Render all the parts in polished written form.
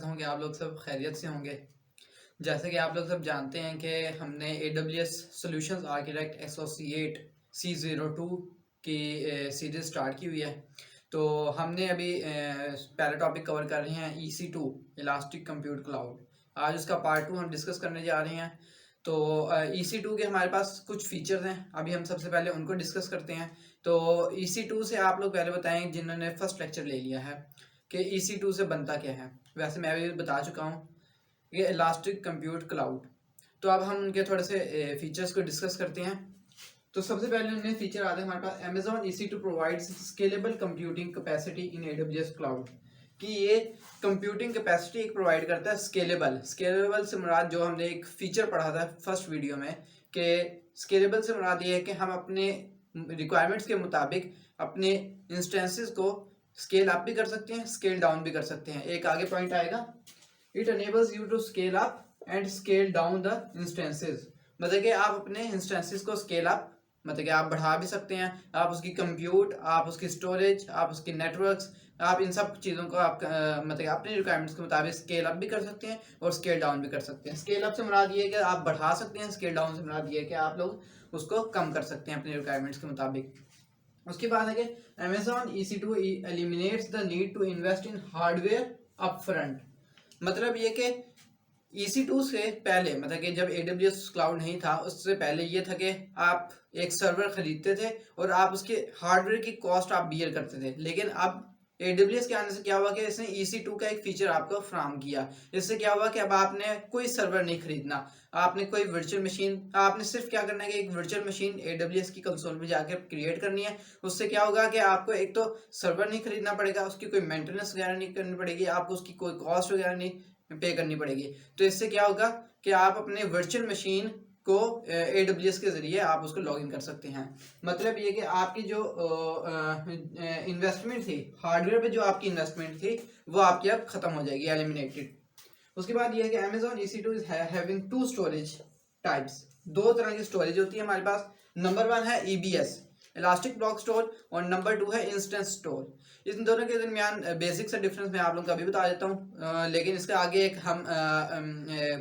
करता हूँ कि आप लोग सब खैरियत से होंगे। जैसे कि आप लोग सब जानते हैं कि हमने AWS Solutions Architect associate C02 की सीरीज़ स्टार्ट की हुई है। तो हमने अभी पहला टॉपिक कवर कर रहे हैं EC2 इलास्टिक कंप्यूट क्लाउड। आज उसका पार्ट 2 हम डिस्कस करने जा रहे हैं। तो EC2 के हमारे पास कुछ फीचर्स हैं, अभी हम सबसे पहले उनको डिस्कस करते हैं। तो EC2 से आप लोग पहले बताएं जिन्होंने फर्स्ट लेक्चर ले लिया है कि EC2 से बनता क्या है। वैसे मैं भी बता चुका हूँ, ये इलास्टिक कंप्यूट क्लाउड। तो अब हम उनके थोड़े से फीचर्स को डिस्कस करते हैं। तो सबसे पहले उनमें फीचर आता है हमारे पास Amazon EC2 provides scalable computing capacity in AWS cloud, कि ये कंप्यूटिंग कैपेसिटी एक प्रोवाइड करता है स्केलेबल। स्केलेबल से मुराद जो हमने एक फीचर पढ़ा था फर्स्ट वीडियो में कि स्केलेबल से मुराद ये है कि हम अपने रिक्वायरमेंट्स के मुताबिक अपने इंस्टेंसेस को स्केल अप भी कर सकते हैं, स्केल डाउन भी कर सकते हैं। एक आगे पॉइंट आएगा, it enables you to scale up and scale down the instances। मतलब कि आप अपने इंस्टेंसेस को स्केल अप मतलब कि आप बढ़ा भी सकते हैं, आप उसकी कंप्यूट, आप उसकी स्टोरेज, आप उसकी नेटवर्क्स, आप इन सब चीज़ों को आप मतलब कि अपने रिक्वायरमेंट्स के मुताबिक स्केल अप भी कर सकते हैं और स्केल डाउन भी कर सकते हैं। स्केल अप से मुराद ये है कि आप बढ़ा सकते हैं, स्केल डाउन से मुराद ये है कि आप लोग उसको कम कर सकते हैं अपने रिक्वायरमेंट्स के मुताबिक। उसके बाद है कि Amazon EC2 eliminates the need to invest in hardware upfront। मतलब ये कि EC2 से पहले मतलब कि जब AWS क्लाउड नहीं था उससे पहले ये था कि आप एक सर्वर खरीदते थे और आप उसके हार्डवेयर की कॉस्ट आप बियर करते थे। लेकिन अब AWS के आने से क्या हुआ कि इसने EC2 का एक फीचर आपको फ्राहम किया। इससे क्या हुआ कि अब आपने कोई सर्वर नहीं खरीदना, आपने कोई वर्चुअल मशीन, आपने सिर्फ क्या करना है कि एक वर्चुअल मशीन AWS की कंसोल में जाकर क्रिएट करनी है। उससे क्या होगा कि आपको एक तो सर्वर नहीं खरीदना पड़ेगा, उसकी कोई मेंटेनेंस वगैरह नहीं करनी पड़ेगी, आपको उसकी कोई कॉस्ट वगैरह नहीं पे करनी पड़ेगी। तो इससे क्या होगा कि आप अपने वर्चुअल मशीन को AWS के जरिए आप उसको लॉगिन कर सकते हैं। मतलब ये कि आपकी जो इन्वेस्टमेंट थी हार्डवेयर पे, जो आपकी इन्वेस्टमेंट थी वो आपकी अब खत्म हो जाएगी, एलिमिनेटेड। उसके बाद ये है कि Amazon EC2 is having two storage types. दो तरह की स्टोरेज होती है हमारे पास। नंबर 1 है EBS इलास्टिक ब्लॉक स्टोर और नंबर 2 है इंस्टेंस स्टोर। इन दोनों के दरमियान बेसिक सा डिफरेंस मैं आप लोगों को अभी बता देता हूँ, लेकिन इसके आगे एक हम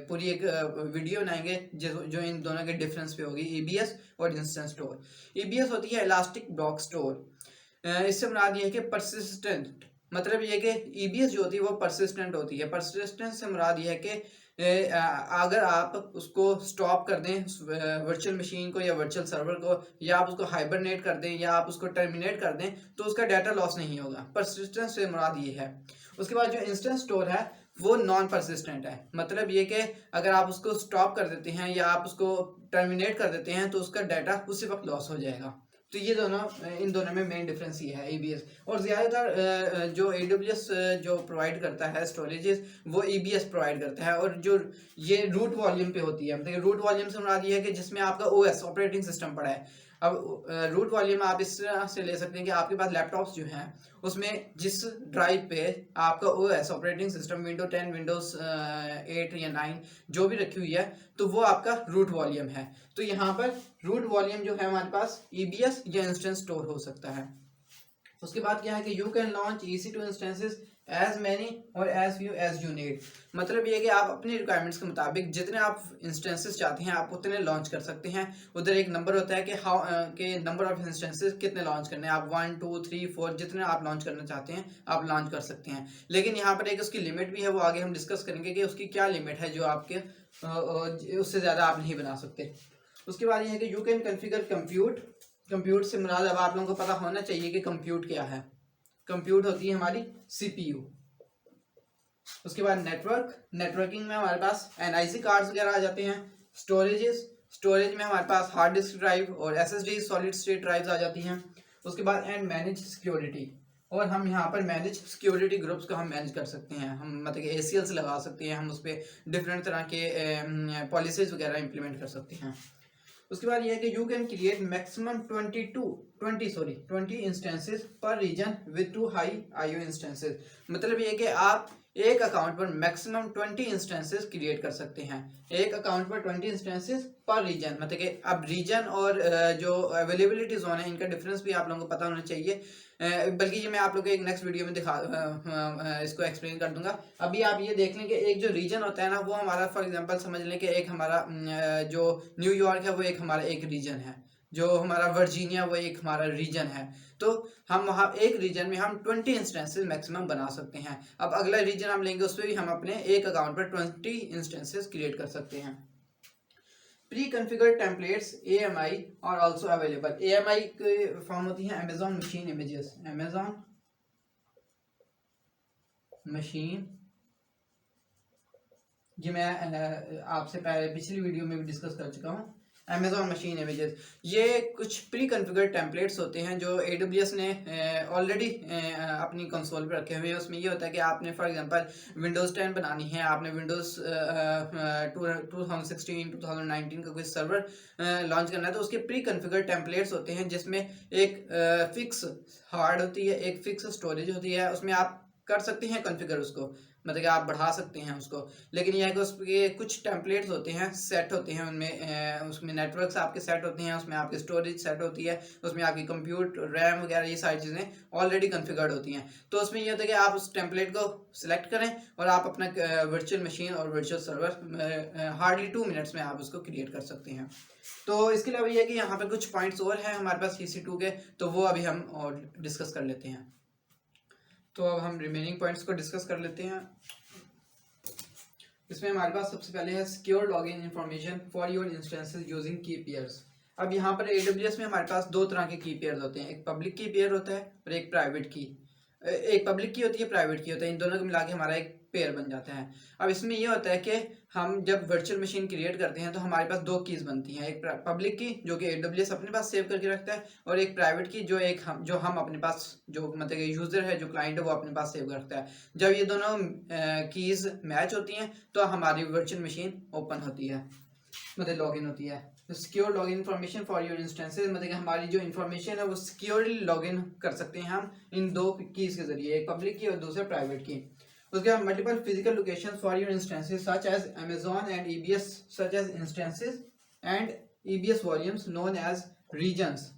पूरी एक वीडियो बनाएंगे जो इन दोनों के डिफरेंस पे होगी, EBS और इंस्टेंस स्टोर। EBS होती है इलास्टिक ब्लॉक स्टोर। इससे मुराद ये है कि परसिस्टेंट, मतलब ये कि EBS जो होती है वो परसिस्टेंट होती है। परसिस्टेंट से मुराद ये है कि अगर आप उसको स्टॉप कर दें वर्चुअल मशीन को या वर्चुअल सर्वर को, या आप उसको हाइबरनेट कर दें या आप उसको टर्मिनेट कर दें, तो उसका डाटा लॉस नहीं होगा। परसिस्टेंस से मुराद ये है। उसके बाद जो इंस्टेंट स्टोर है वो नॉन परसिस्टेंट है। मतलब ये कि अगर आप उसको स्टॉप कर देते हैं या आप उसको टर्मिनेट कर देते हैं तो उसका डाटा उसी वक्त लॉस हो जाएगा। तो ये दोनों, इन दोनों में मेन डिफरेंस ये है EBS। और ज़्यादातर जो AWS जो प्रोवाइड करता है स्टोरेजेस वो EBS प्रोवाइड करता है। और जो ये रूट वॉल्यूम पे होती है, मतलब रूट वॉल्यूम से मुराद ये है कि जिसमें आपका OS ऑपरेटिंग सिस्टम पड़ा है। अब रूट वॉल्यूम आप इस तरह से ले सकते हैं कि आपके पास लैपटॉप्स जो हैं उसमें जिस ड्राइव पे आपका OS operating system window 10, Windows 8 या 9 जो भी रखी हुई है, तो वो आपका रूट वॉल्यूम है। तो यहाँ पर रूट वॉल्यूम जो है हमारे पास EBS या इंस्टेंस स्टोर हो सकता है। उसके बाद क्या है कि you can launch EC2 instances as many और as few as you need. मतलब ये है कि आप अपनी रिक्वायरमेंट्स के मुताबिक जितने आप इंस्टेंसेस चाहते हैं आप उतने लॉन्च कर सकते हैं। उधर एक नंबर होता है कि हाउ के नंबर ऑफ इंस्टेंसेस कितने लॉन्च करने हैं, आप 1 2 3 4 जितने आप लॉन्च करना चाहते हैं आप लॉन्च कर सकते हैं। लेकिन यहाँ पर एक उसकी लिमिट भी है, वो आगे हम डिस्कस करेंगे कि उसकी क्या लिमिट है जो आपके उससे ज़्यादा आप नहीं बना सकते। उसके बाद ये है कि you can configure compute. Compute से मुराद अब आप लोगों को पता होना चाहिए कि कंप्यूट क्या है। कंप्यूट होती है हमारी CPU। उसके बाद नेटवर्किंग में हमारे पास NIC कार्ड्स वगैरह आ जाते हैं। स्टोरेज में हमारे पास हार्ड डिस्क ड्राइव और SSD सॉलिड स्टेट ड्राइव्स आ जाती हैं। उसके बाद एंड मैनेज सिक्योरिटी, और हम यहाँ पर मैनेज सिक्योरिटी ग्रुप्स को हम मैनेज कर सकते हैं। हम मतलब कि ACLs लगा सकते हैं, हम उस पर डिफरेंट तरह के पॉलिसीज वगैरह इंप्लीमेंट कर सकते हैं। उसके बाद ये है कि you can create maximum 20 instances per region with 2 high IO instances. मतलब ये है कि आप एक अकाउंट पर मैक्सिमम 20 इंस्टेंसेस क्रिएट कर सकते हैं। एक अकाउंट पर 20 इंस्टेंसेस पर रीजन, मतलब कि अब रीजन और जो अवेलेबिलिटी जोन है इनका डिफरेंस भी आप लोगों को पता होना चाहिए। बल्कि ये मैं आप लोगों को एक नेक्स्ट वीडियो में इसको एक्सप्लेन कर दूंगा। अभी आप ये देख लें कि एक जो रीजन होता है ना, वो हमारा फॉर एग्जांपल समझ लें कि एक हमारा जो न्यूयॉर्क है वो एक हमारा एक रीजन है, जो हमारा वर्जीनिया वो एक हमारा रीजन है। तो हम वहाँ एक रीजन में हम 20 इंस्टेंसेस मैक्सिमम बना सकते हैं। अब अगला रीजन हम लेंगे, उस पर भी हम अपने एक अकाउंट पर 20 इंस्टेंसेस क्रिएट कर सकते हैं। प्री कॉन्फ़िगर्ड टेम्पलेट्स AMI और आल्सो अवेलेबल। AMI की फॉर्म होती है Amazon machine images, Amazon machine. ये मैं आपसे पहले पिछली वीडियो में भी डिस्कस कर चुका हूँ। अमेजॉन मशीन इमेजेस ये कुछ प्री कॉन्फ़िगर्ड टेम्पलेट्स होते हैं जो AWS ने ऑलरेडी अपनी कंसोल पे रखे हुए हैं। उसमें ये होता है कि आपने फॉर एग्जांपल विंडोज़ 10 बनानी है, आपने विंडोज़ 2016 2019 का कोई सर्वर लॉन्च करना है, तो उसके प्री कॉन्फ़िगर्ड टेम्पलेट्स होते हैं जिसमें एक फिक्स हार्ड होती है, एक फिक्स स्टोरेज होती है। उसमें आप कर सकते हैं कॉन्फ़िगर उसको, मतलब कि आप बढ़ा सकते हैं उसको। लेकिन यह है कि उसके कुछ टेम्पलेट्स होते हैं, सेट होते हैं उनमें, उसमें नेटवर्क्स आपके सेट होते हैं, उसमें आपकी स्टोरेज सेट होती है, उसमें आपकी कंप्यूट रैम वगैरह ये सारी चीज़ें ऑलरेडी कॉन्फ़िगर्ड होती हैं। तो उसमें यह होता है कि आप उस टेम्पलेट को सिलेक्ट करें और आप अपना वर्चुअल मशीन और वर्चुअल सर्वर हार्डली 2 मिनट्स में आप उसको क्रिएट कर सकते हैं। तो इसके अलावा यह है कि यहाँ पर कुछ पॉइंट्स और हैं हमारे पास EC2 के, तो वो अभी हम और डिस्कस कर लेते हैं। तो अब हम रिमेनिंग पॉइंट्स को डिस्कस कर लेते हैं। इसमें हमारे पास सबसे पहले है secure login information for your instances using की पेयर्स। अब यहाँ पर AWS में हमारे पास दो तरह के की पेयर्स होते हैं, एक पब्लिक की पेयर होता है और एक प्राइवेट की। एक पब्लिक की होती है, प्राइवेट की होता है, इन दोनों को मिला के हमारा एक पेयर बन जाता है। अब इसमें यह होता है कि हम जब वर्चुअल मशीन क्रिएट करते हैं तो हमारे पास दो कीज बनती हैं, एक पब्लिक की जो कि AWS अपने पास सेव करके रखता है, और एक प्राइवेट की जो हम अपने पास, जो मतलब यूजर है, जो क्लाइंट है, वो अपने पास सेव रखता है। जब ये दोनों कीज मैच होती हैं तो हमारी वर्चुअल मशीन ओपन होती है, मतलब लॉगिन होती है। Secure login information for your instances, मतलब कि हमारी जो इन्फॉर्मेशन है वो सिक्योरली लॉगिन कर सकते हैं हम इन दो कीज के जरिए, एक पब्लिक की और दूसरा प्राइवेट की। उसके बाद multiple physical location for your instances such as Amazon and EBS, such as instances and EBS volumes known as regions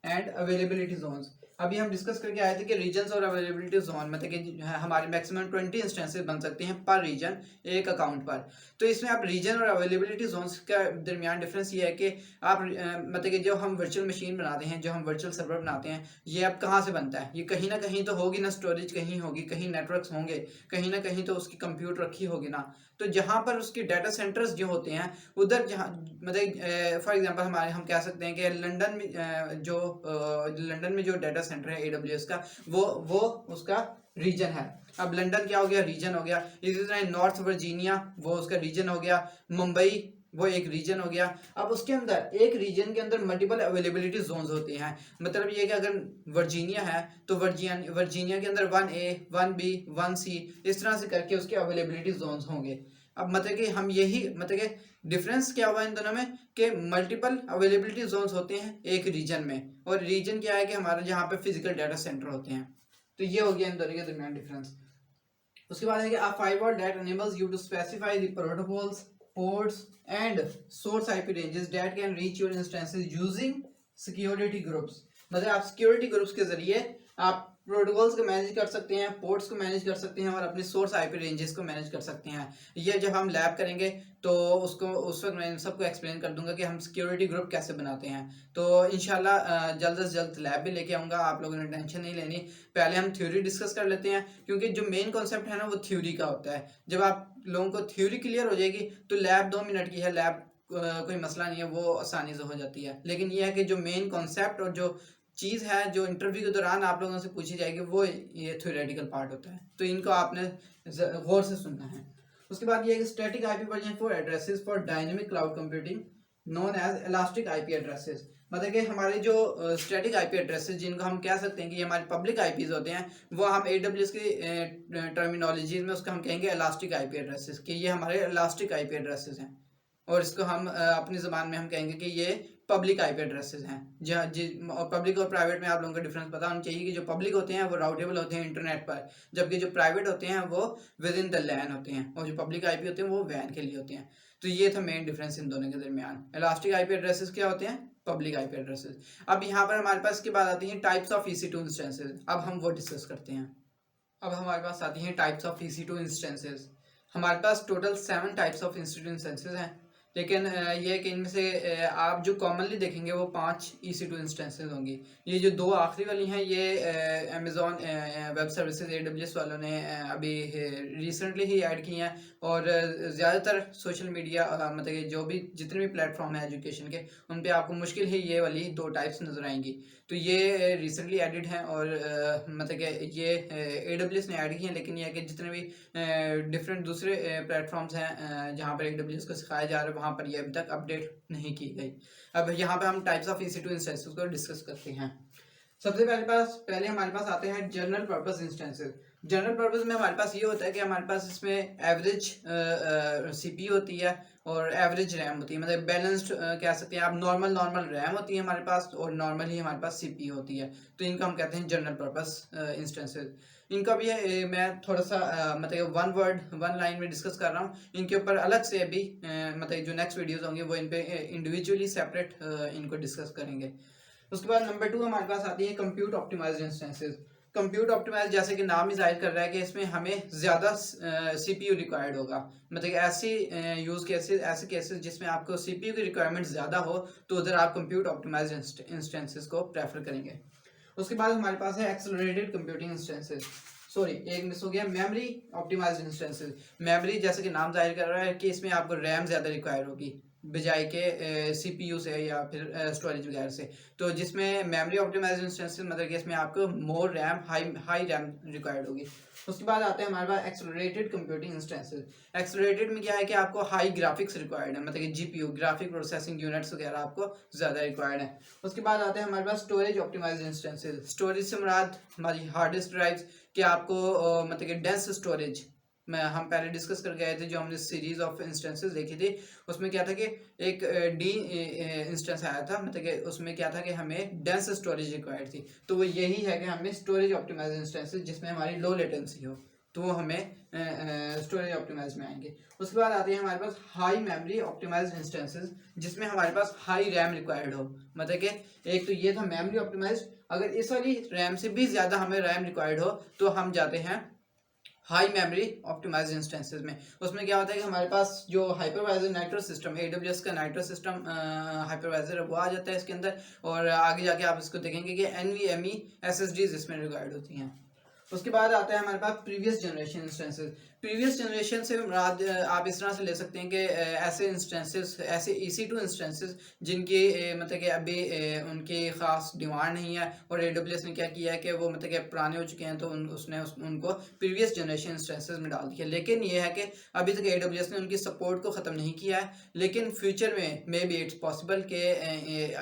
and availability zones. अभी हम डिस्कस करके आए थे कि रीजन्स और अवेलेबिलिटी जोन मतलब कि हमारे मैक्सिमम 20 इंस्टेंसेस बन सकते हैं पर रीजन एक अकाउंट पर। तो इसमें आप रीजन और अवेलेबिलिटी जोन्स का दरमियान डिफरेंस ये है कि आप मतलब कि जो हम वर्चुअल मशीन बनाते हैं, जो हम वर्चुअल सर्वर बनाते हैं, ये अब कहाँ से बनता है? ये कहीं ना कहीं तो होगी ना, स्टोरेज कहीं होगी, कहीं नेटवर्क्स होंगे, कहीं ना कहीं तो उसकी कंप्यूटर रखी होगी ना। तो जहाँ पर उसके डाटा सेंटर्स जो होते हैं उधर, जहाँ मतलब फॉर एग्जांपल हमारे हम कह सकते हैं कि लंदन में जो डाटा सेंटर है AWS का, वो उसका रीजन है। अब लंदन क्या हो गया? रीजन हो गया। इसी तरह नॉर्थ वर्जीनिया वो उसका रीजन हो गया, मुंबई वो एक रीजन हो गया। अब उसके अंदर एक रीजन के अंदर मल्टीपल अवेलेबिलिटी जोन्स होते हैं। मतलब ये कि अगर वर्जीनिया है तो वर्जीनिया के अंदर 1A 1B 1C इस तरह से करके उसके अवेलेबिलिटी जोन्स होंगे। अब मतलब कि हम यही मतलब कि डिफरेंस क्या हुआ इन दोनों में कि मल्टीपल अवेलेबिलिटी जोन्स होते हैं एक रीजन में, और रीजन क्या है कि हमारा जहाँ पे फिजिकल डाटा सेंटर होते हैं। तो ये हो गया इन दोनों के दरमियान डिफरेंस। उसके बाद है कि a firewall that enables you to specify the protocols, ports and source IP ranges that can reach your instances using security groups। मतलब आप सिक्योरिटी ग्रुप्स के जरिए आप प्रोटोकॉल्स को मैनेज कर सकते हैं, पोर्ट्स को मैनेज कर सकते हैं और अपने सोर्स IP रेंजेस को मैनेज कर सकते हैं। ये जब हम लैब करेंगे तो उस वक्त मैं सबको एक्सप्लेन कर दूंगा कि हम सिक्योरिटी ग्रुप कैसे बनाते हैं। तो इंशाल्लाह जल्द से जल्द लैब भी लेके आऊँगा, आप लोगों ने टेंशन नहीं लेनी। पहले हम थ्योरी डिस्कस कर लेते हैं, क्योंकि जो मेन कॉन्सेप्ट है ना वो थ्योरी का होता है। जब आप लोगों को थ्योरी क्लियर हो जाएगी तो लैब 2 मिनट की है, लैब कोई मसला नहीं है, वो आसानी से हो जाती है। लेकिन यह है कि जो मेन कॉन्सेप्ट और जो चीज़ है जो इंटरव्यू के दौरान आप लोगों से पूछी जाएगी वो ये थ्योरेटिकल पार्ट होता है, तो इनको आपने गौर से सुनना है। उसके बाद ये static IP version for addresses for dynamic cloud computing known as elastic IP addresses. मतलब कि हमारे जो स्टैटिक IP एड्रेसेस जिनको हम कह सकते हैं कि ये हमारे पब्लिक IPs होते हैं, वो हम AWS की टर्मिनोलॉजी में उसका हम कहेंगे इलास्टिक IP एड्रेसेस, कि ये हमारे इलास्टिक IP एड्रेसेस हैं। और इसको हम अपनी ज़बान में हम कहेंगे कि ये पब्लिक आईपी एड्रेसेस हैं। जहाँ और पब्लिक और प्राइवेट में आप लोगों को डिफरेंस पता होना चाहिए कि जो पब्लिक होते हैं वो राउटेबल होते हैं इंटरनेट पर, जबकि जो प्राइवेट होते हैं वो विद इन द लैन होते हैं, और जो पब्लिक आईपी होते हैं वो वैन के लिए होते हैं। तो ये था मेन डिफरेंस इन दोनों के दरमियान। इलास्टिक आईपी एड्रेसेस क्या होते हैं? Public IP addresses. अब यहाँ पर हमारे पास इसके बाद आती हैं टाइप्स ऑफ EC2 इंस्टेंसेस। अब हम वो डिस्कस करते हैं। अब हमारे पास आती हैं टाइप्स ऑफ EC2 इंस्टेंसेस। हमारे पास total 7 types of EC2 instances हैं, लेकिन ये है कि इनमें से आप जो कॉमनली देखेंगे वो 5 EC2 इंस्टेंसेस होंगी। ये जो 2 आखिरी वाली हैं ये अमेज़ॉन वेब सर्विसेज AWS वालों ने अभी रिसेंटली ही ऐड की हैं, और ज़्यादातर सोशल मीडिया मतलब कि जो भी जितने भी प्लेटफॉर्म हैं एजुकेशन के, उन पे आपको मुश्किल ही ये वाली 2 टाइप्स नज़र आएंगी। तो ये रिसेंटली एडिड हैं, और मतलब कि ये AWS ने ऐड की हैं, लेकिन ये है कि जितने भी डिफरेंट दूसरे प्लेटफॉर्म्स हैं जहाँ पर AWS को सिखाया जा रहा है, वहाँ पर ये अभी तक अपडेट नहीं की गई। अब यहाँ पे हम टाइप्स ऑफ EC2 इंस्टेंसेस को डिस्कस करते हैं। सबसे पहले हमारे पास आते हैं general purpose instances. General purpose में हमारे पास ये होता है कि हमारे पास इसमें एवरेज CPU होती है और एवरेज रैम होती है, मतलब बैलेंस्ड कह सकते हैं आप। नॉर्मल रैम होती है हमारे पास, और नॉर्मल ही हमारे पास CPU होती है। तो इनको हम कहते हैं जनरल पर्पस इंस्टेंसेस। इनका भी मैं थोड़ा सा मतलब वन लाइन में डिस्कस कर रहा हूँ। इनके ऊपर अलग से अभी मतलब जो नेक्स्ट वीडियोस होंगे वो इन पे इंडिविजुअली सेपरेट इनको डिस्कस करेंगे। उसके बाद नंबर 2 हमारे पास आती है compute optimized instances. Compute optimize जैसे कि नाम ही जाहिर कर रहा है कि इसमें हमें ज़्यादा CPU रिक्वायर्ड होगा। मतलब ऐसी यूज़ केसेस, ऐसे केसेस जिसमें आपको CPU की रिक्वायरमेंट ज़्यादा हो, तो उधर आप कंप्यूट ऑप्टिमाइज्ड इंस्टेंसेस को प्रेफर करेंगे। उसके बाद हमारे पास है एक्सेलरेटेड कंप्यूटिंग इंस्टेंसेस। सॉरी, एक मिस हो गया, मेमोरी ऑप्टिमाइज्ड इंस्टेंसेस। मेमोरी जैसे कि नाम जाहिर कर रहा है कि इसमें आपको रैम ज़्यादा रिक्वायर होगी बजाय के CPU से या फिर स्टोरेज वगैरह से। तो जिसमें मेमोरी ऑप्टिमाइज्ड इंस्टेंसेस मतलब कि इसमें आपको मोर रैम, हाई रैम रिक्वायर्ड होगी। उसके बाद आते हैं हमारे पास एक्सेलरेटेड कंप्यूटिंग इंस्टेंसेस। एक्सेलरेटेड में क्या है कि आपको हाई ग्राफिक्स रिक्वायर्ड है, मतलब कि GPU ग्राफिक प्रोसेसिंग यूनिट्स वगैरह आपको ज़्यादा रिक्वायर्ड है। उसके बाद आते हैं हमारे पास स्टोरेज ऑप्टिमाइज्ड इंस्टेंसेस। स्टोरेज से मुराद हमारी हार्ड डिस्क ड्राइव्स, कि आपको मतलब कि डेंस स्टोरेज में हम पहले डिस्कस कर गए थे, जो हमने सीरीज ऑफ इंस्टेंसेस देखी थी। उसमें क्या था कि एक डी इंस्टेंस आया था, मतलब कि उसमें क्या था कि हमें डेंस स्टोरेज रिक्वायर्ड थी। तो वो यही है कि हमें स्टोरेज ऑप्टिमाइज्ड इंस्टेंसेस जिसमें हमारी लो लेटेंसी हो, तो वो हमें स्टोरेज ऑप्टिमाइज में आएंगे। उसके बाद आते हैं हमारे पास हाई मेमोरी ऑप्टिमाइज्ड इंस्टेंसेस, जिसमें हमारे पास हाई रैम रिक्वायर्ड हो। मतलब कि एक तो ये था मेमोरी ऑप्टिमाइज्ड, अगर इस वाली रैम से भी ज़्यादा हमें रैम रिक्वायर्ड हो तो हम जाते हैं हाई मेमोरी ऑप्टिमाइज्ड इंस्टेंसेस में। उसमें क्या होता है कि हमारे पास जो हाइपरवाइजर नाइट्रो सिस्टम, AWS का नाइट्रो सिस्टम हाइपरवाइजर है, वो आ जाता है इसके अंदर। और आगे जाके आप इसको देखेंगे कि NVMe SSDs इसमें रिक्वायर्ड होती हैं। उसके बाद आता है हमारे पास previous generation instances. Previous generation से मुराद आप इस तरह से ले सकते हैं कि ऐसे इंस्टेंसेस, ऐसे EC2 इंस्टेंसेस जिनकी मतलब कि अभी उनकी ख़ास डिमांड नहीं है, और AWS ने क्या किया है कि वो मतलब कि पुराने हो चुके हैं, तो उसने उनको प्रीवियस जनरेशन इंस्टेंसेस में डाल दिया। लेकिन ये है कि अभी तक AWS ने उनकी सपोर्ट को ख़त्म नहीं किया है, लेकिन फ्यूचर में मे बी इट्स पॉसिबल कि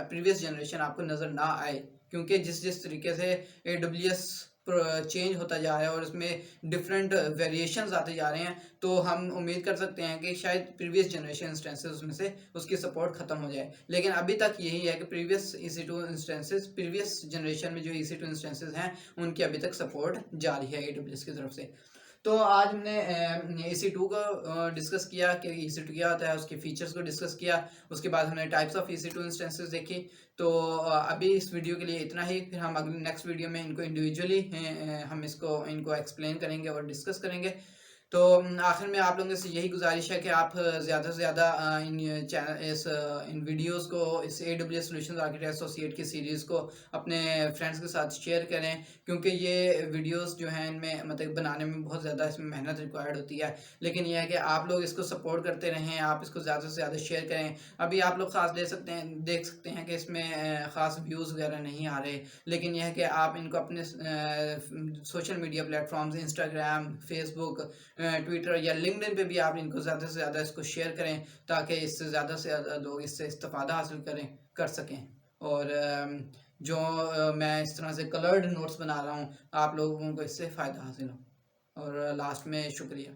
प्रीवियस जनरेशन आपको नज़र ना आए, क्योंकि जिस तरीके से AWS चेंज होता जा रहा है और उसमें डिफरेंट वेरिएशंस आते जा रहे हैं, तो हम उम्मीद कर सकते हैं कि शायद प्रीवियस जनरेशन इंस्टेंसेस उसमें से उसकी सपोर्ट खत्म हो जाए। लेकिन अभी तक यही है कि previous EC2 instances, previous generation में जो EC2 इंस्टेंसेस हैं उनकी अभी तक सपोर्ट जारी है AWS की तरफ से। तो आज हमने EC2 को डिस्कस किया कि EC2 क्या होता है, उसके फीचर्स को डिस्कस किया। उसके बाद हमने टाइप्स ऑफ EC2 इंस्टेंसेस देखी। तो अभी इस वीडियो के लिए इतना ही। फिर हम अगली नेक्स्ट वीडियो में इनको इंडिविजुअली हम इनको एक्सप्लेन करेंगे और डिस्कस करेंगे। तो आखिर में आप लोगों से यही गुजारिश है कि आप ज़्यादा से ज़्यादा इन वीडियोस को, इस AWS सॉल्यूशंस आर्किटेक्ट एसोसिएट की सीरीज़ को अपने फ्रेंड्स के साथ शेयर करें, क्योंकि ये वीडियोस जो हैं इनमें मतलब बनाने में बहुत ज़्यादा इसमें मेहनत रिक्वायर्ड होती है। लेकिन यह है कि आप लोग इसको सपोर्ट करते रहें, आप इसको ज़्यादा से ज़्यादा शेयर करें। अभी आप लोग ख़ास देख सकते हैं कि इसमें ख़ास व्यूज़ वगैरह नहीं आ रहे, लेकिन यह है कि आप इनको अपने social media platforms, Instagram, Facebook, Twitter या लिंक्डइन पे भी आप इनको ज़्यादा से ज़्यादा इसको शेयर करें, ताकि इससे ज़्यादा लोग इससे इस्तेफ़ादा हासिल कर सकें। और जो मैं इस तरह से कलर्ड नोट्स बना रहा हूँ, आप लोगों को इससे फ़ायदा हासिल हो। और लास्ट में शुक्रिया।